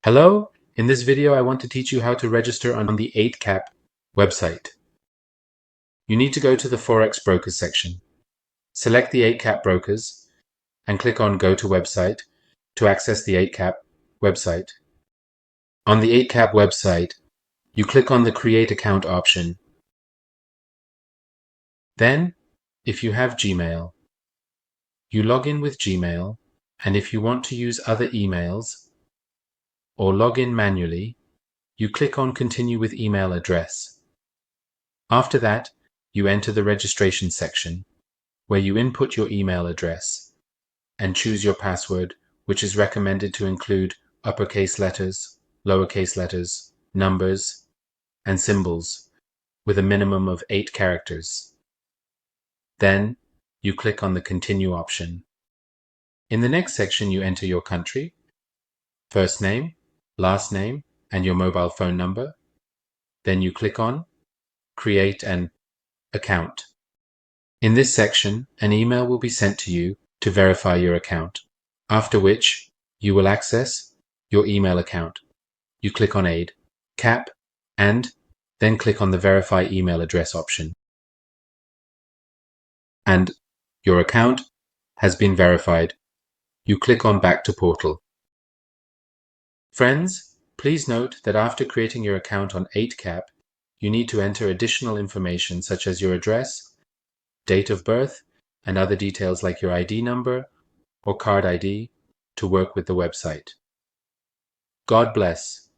Hello, in this video I want to teach you how to register on the Eightcap website. You need to go to the Forex Brokers section. Select the Eightcap Brokers and click on Go to Website to access the Eightcap website. On the Eightcap website, you click on the Create Account option. Then, if you have Gmail, you log in with Gmail, and if you want to use other emails or log in manually, you click on Continue with Email Address. After that, you enter the registration section, where you input your email address and choose your password, which is recommended to include uppercase letters, lowercase letters, numbers, and symbols with a minimum of 8 characters. Then, you click on the Continue option. In the next section, you enter your country, first name, last name, and your mobile phone number. Then you click on Create an Account. In this section, an email will be sent to you to verify your account, after which you will access your email account. You click on Eightcap and then click on the Verify Email Address option. And your account has been verified. You click on Back to Portal. Friends, please note that after creating your account on Eightcap, you need to enter additional information such as your address, date of birth, and other details like your ID number or card ID to work with the website. God bless.